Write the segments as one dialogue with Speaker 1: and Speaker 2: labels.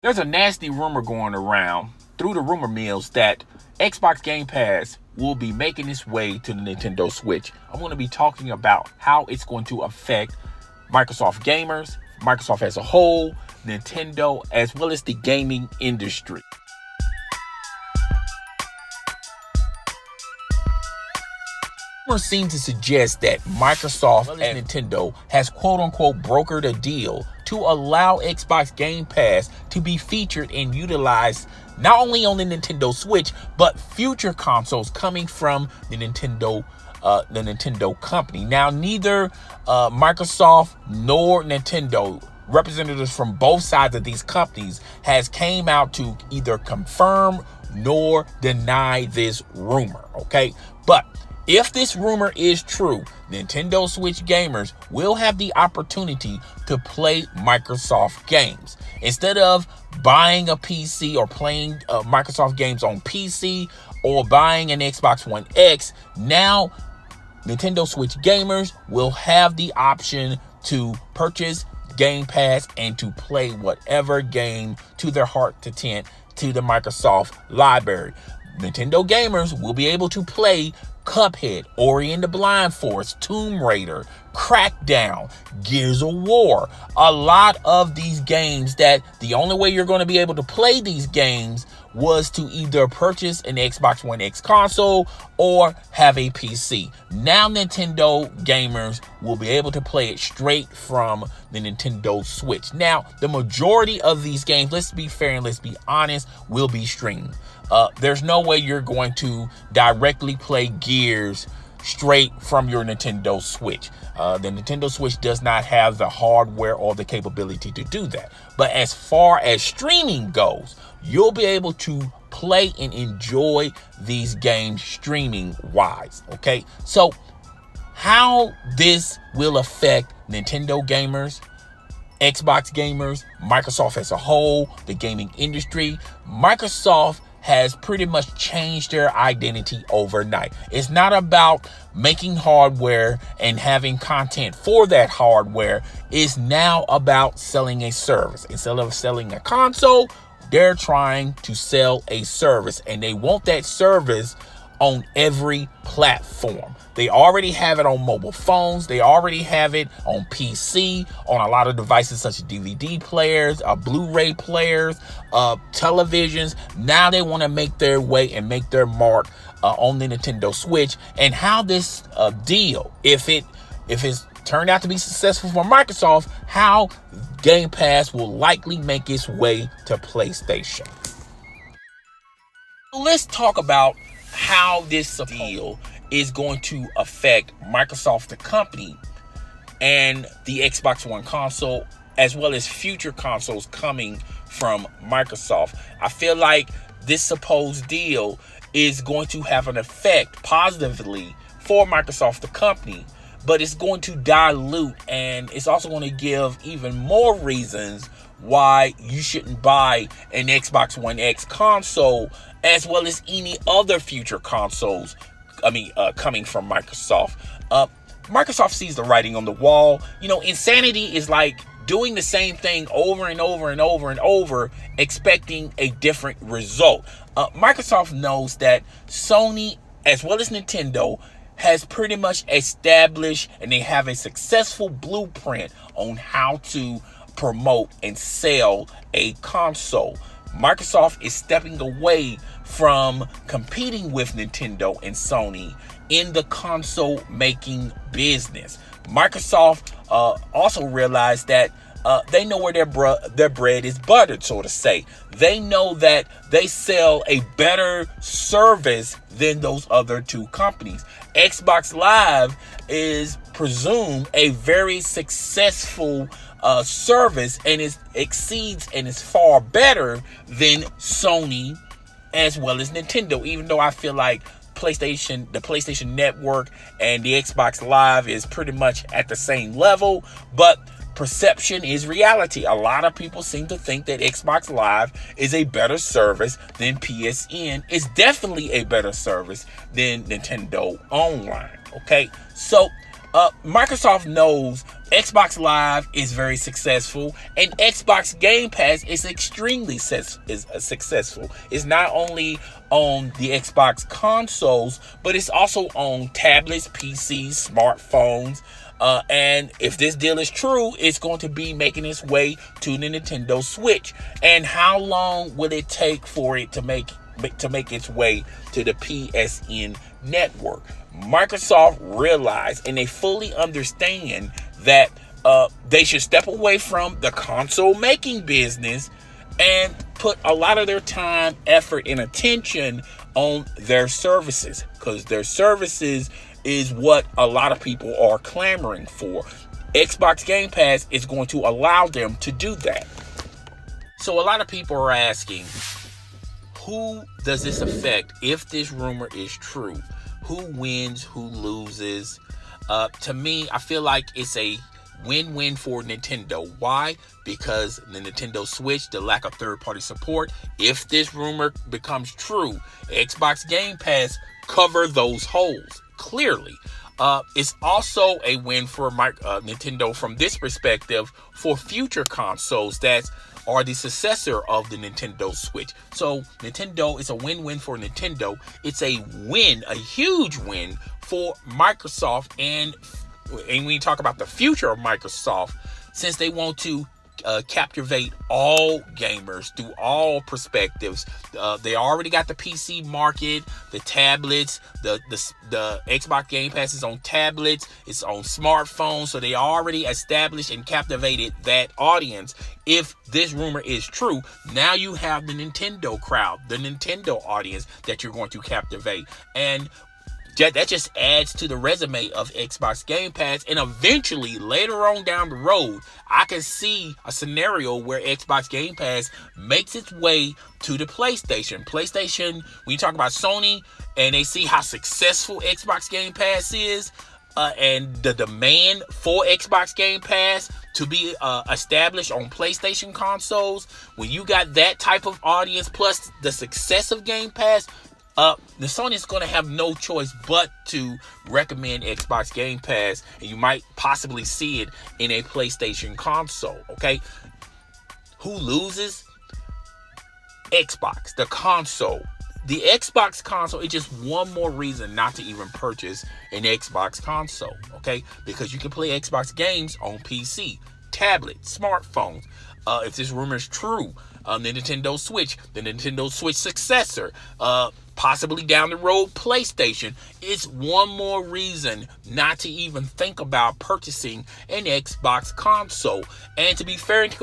Speaker 1: There's a nasty rumor going around through the rumor mills that Xbox Game Pass will be making its way to the Nintendo Switch. I'm going to be talking about how it's going to affect Microsoft gamers, Microsoft as a whole, Nintendo, as well as the gaming industry. Rumors seem to suggest that Microsoft and Nintendo has quote-unquote brokered a deal to allow Xbox Game Pass to be featured and utilized not only on the Nintendo Switch, but future consoles coming from the Nintendo company. Now, neither Microsoft nor Nintendo, representatives from both sides of these companies, has came out to either confirm nor deny this rumor, okay? But if this rumor is true, Nintendo Switch gamers will have the opportunity to play Microsoft games. Instead of buying a PC or playing Microsoft games on PC or buying an Xbox One X, now Nintendo Switch gamers will have the option to purchase Game Pass and to play whatever game to their heart content to the Microsoft library. Nintendo gamers will be able to play Cuphead, Ori and the Blind Forest, Tomb Raider, Crackdown, Gears of War. A lot of these games that the only way you're going to be able to play these games was to either purchase an Xbox One X console or have a PC. Now Nintendo gamers will be able to play it straight from the Nintendo Switch. Now, the majority of these games, let's be fair and let's be honest, will be streamed. There's no way you're going to directly play Gears straight from your Nintendo Switch. The Nintendo Switch does not have the hardware or the capability to do that. But as far as streaming goes, you'll be able to play and enjoy these games streaming wise. Okay, so how this will affect Nintendo gamers, Xbox gamers, Microsoft as a whole, the gaming industry. Microsoft has pretty much changed their identity overnight. It's not about making hardware and having content for that hardware. It's now about selling a service. Instead of selling a console, they're trying to sell a service, and they want that service on every platform. They already have it on mobile phones. They already have it on PC, on a lot of devices such as DVD players, Blu-ray players, televisions. Now they want to make their way and make their mark on the Nintendo Switch. And how this deal, if it's turned out to be successful for Microsoft, how Game Pass will likely make its way to PlayStation. Let's talk about how this deal is going to affect Microsoft, the company, and the Xbox One console, as well as future consoles coming from Microsoft. I feel like this supposed deal is going to have an effect positively for Microsoft, the company, but it's going to dilute, and it's also going to give even more reasons why you shouldn't buy an Xbox One X console, as well as any other future consoles coming from Microsoft. Microsoft sees the writing on the wall. You know, insanity is like doing the same thing over and over and over and over, expecting a different result. Microsoft knows that Sony, as well as Nintendo, has pretty much established, and they have a successful blueprint on how to promote and sell a console. Microsoft is stepping away from competing with Nintendo and Sony in the console making business. Microsoft also realized that they know where their bread is buttered, so to say. They know that they sell a better service than those other two companies. Xbox Live is presumed a very successful service, and it exceeds and is far better than Sony as well as Nintendo, even though I feel like the PlayStation Network and the Xbox Live is pretty much at the same level. But perception is reality. A lot of people seem to think that Xbox Live is a better service than PSN. It's definitely a better service than Nintendo Online. Okay, so Microsoft knows Xbox Live is very successful, and Xbox Game Pass is extremely successful. It's not only on the Xbox consoles, but it's also on tablets, PCs, smartphones. And if this deal is true, it's going to be making its way to the Nintendo Switch. And how long will it take for it to make its way to the PSN network? Microsoft realized and they fully understand that they should step away from the console making business and put a lot of their time, effort, and attention on their services, because their services is what a lot of people are clamoring for. Xbox Game Pass is going to allow them to do that. So a lot of people are asking, who does this affect if this rumor is true? Who wins, who loses? To me, I feel like it's a win-win for Nintendo. Why? Because the Nintendo Switch, the lack of third-party support, if this rumor becomes true, Xbox Game Pass cover those holes, clearly. It's also a win for Nintendo from this perspective for future consoles that are the successor of the Nintendo Switch. So Nintendo is a win-win for Nintendo. It's a win, a huge win for Microsoft. And when you talk about the future of Microsoft, since they want to captivate all gamers through all perspectives. They already got the PC market, the tablets, the Xbox Game Pass is on tablets, it's on smartphones, so they already established and captivated that audience. If this rumor is true, now you have the Nintendo crowd, the Nintendo audience that you're going to captivate. And that just adds to the resume of Xbox Game Pass. And eventually, later on down the road, I can see a scenario where Xbox Game Pass makes its way to the PlayStation. PlayStation, when you talk about Sony, and they see how successful Xbox Game Pass is, and the demand for Xbox Game Pass to be established on PlayStation consoles, when you got that type of audience, plus the success of Game Pass, the Sony is going to have no choice but to recommend Xbox Game Pass, and you might possibly see it in a PlayStation console, okay? Who loses? Xbox, the console. The Xbox console is just one more reason not to even purchase an Xbox console, okay? Because you can play Xbox games on PC, tablet, smartphones. If this rumor is true, the Nintendo Switch successor, possibly down the road PlayStation, it's one more reason not to even think about purchasing an Xbox console. And to be fair and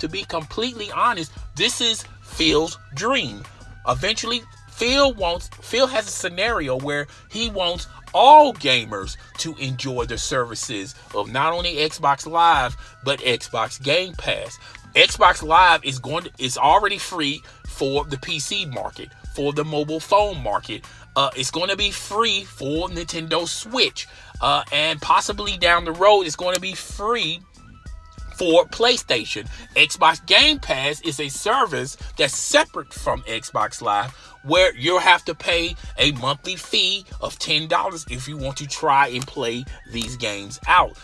Speaker 1: to be completely honest, this is Phil's dream. Eventually, Phil has a scenario where he wants all gamers to enjoy the services of not only Xbox Live but Xbox Game Pass. Xbox Live is already free for the PC market, for the mobile phone market. It's going to be free for Nintendo Switch, and possibly down the road it's going to be free for PlayStation. Xbox Game Pass is a service that's separate from Xbox Live, where you'll have to pay a monthly fee of $10 if you want to try and play these games out.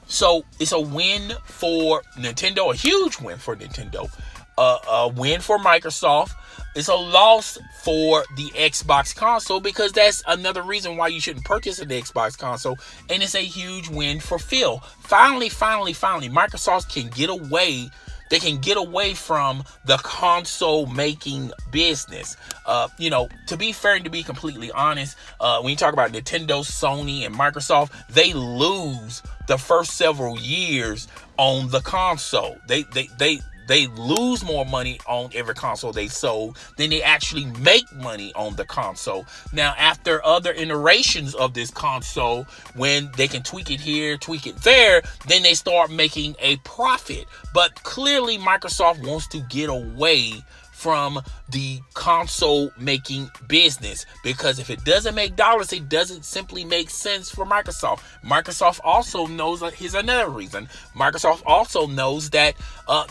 Speaker 1: So it's a win for Nintendo, a huge win for Nintendo, a win for Microsoft. It's a loss for the Xbox console, because that's another reason why you shouldn't purchase an Xbox console. And it's a huge win for Phil. Finally, Microsoft can get away. They can get away from the console making business. To be fair and to be completely honest, when you talk about Nintendo, Sony, and Microsoft, they lose the first several years on the console. They lose more money on every console they sold than they actually make money on the console. Now, after other iterations of this console, when they can tweak it here, tweak it there, then they start making a profit. But clearly, Microsoft wants to get away from the console making business, because if it doesn't make dollars, it doesn't simply make sense for Microsoft. Microsoft also knows, here's another reason, Microsoft also knows that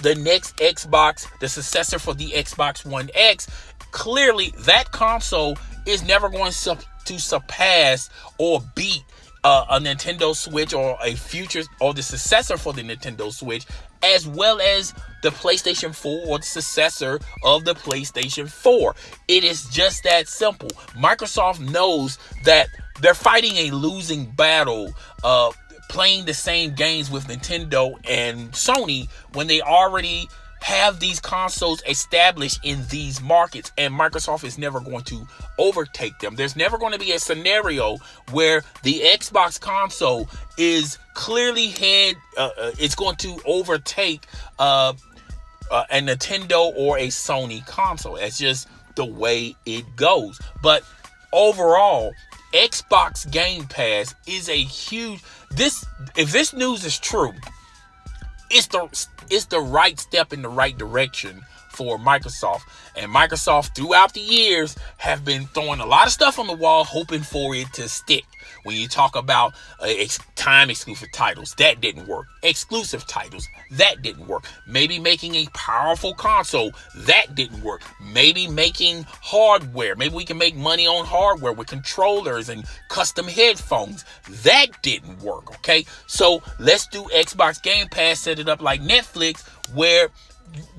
Speaker 1: the next Xbox, the successor for the Xbox One X, clearly that console is never going to surpass or beat a Nintendo Switch or a future or the successor for the Nintendo Switch, as well as the PlayStation 4 or the successor of the PlayStation 4. It is just that simple. Microsoft knows that they're fighting a losing battle playing the same games with Nintendo and Sony when they already have these consoles established in these markets, and Microsoft is never going to overtake them. There's never going to be a scenario where the Xbox console is clearly it's going to overtake a Nintendo or a Sony console. That's just the way it goes. But overall, Xbox Game Pass is a huge... If this news is true, it's the right step in the right direction for Microsoft. And Microsoft, throughout the years, have been throwing a lot of stuff on the wall, hoping for it to stick. When you talk about time exclusive titles, that didn't work. Exclusive titles, that didn't work. Maybe making a powerful console, that didn't work. Maybe making hardware. Maybe we can make money on hardware with controllers and custom headphones. That didn't work, okay? So let's do Xbox Game Pass, set it up like Netflix, where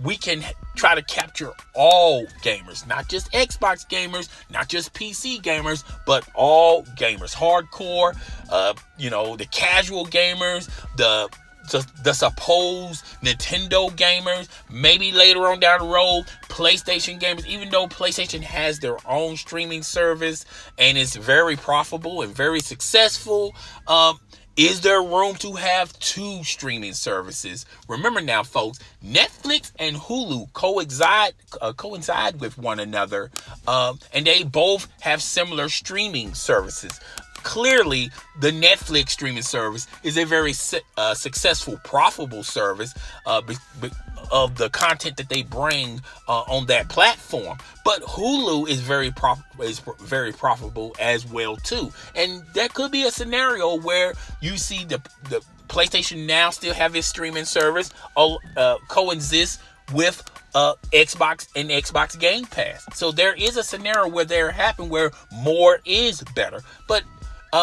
Speaker 1: we can try to capture all gamers, not just Xbox gamers, not just PC gamers, but all gamers, hardcore, the casual gamers, the supposed Nintendo gamers, maybe later on down the road, PlayStation gamers, even though PlayStation has their own streaming service and is very profitable and very successful. Is there room to have two streaming services? Remember now, folks, Netflix and Hulu coincide with one another, and they both have similar streaming services. Clearly, the Netflix streaming service is a very successful, profitable service of the content that they bring on that platform. But Hulu is very profitable as well too. And there could be a scenario where you see the PlayStation Now still have its streaming service coexist with Xbox and Xbox Game Pass. So there is a scenario where there happen where more is better. But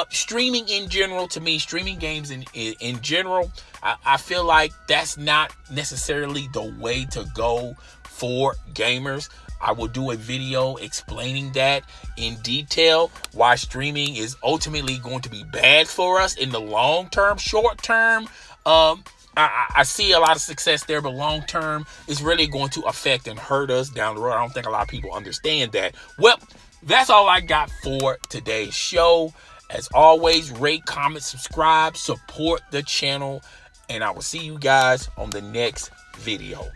Speaker 1: streaming in general, to me, streaming games in general, I feel like that's not necessarily the way to go for gamers. I will do a video explaining that in detail, why streaming is ultimately going to be bad for us in the long term. Short term, I see a lot of success there, but long term is really going to affect and hurt us down the road. I don't think a lot of people understand that. Well, that's all I got for today's show. As always, rate, comment, subscribe, support the channel, and I will see you guys on the next video.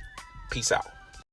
Speaker 1: Peace out.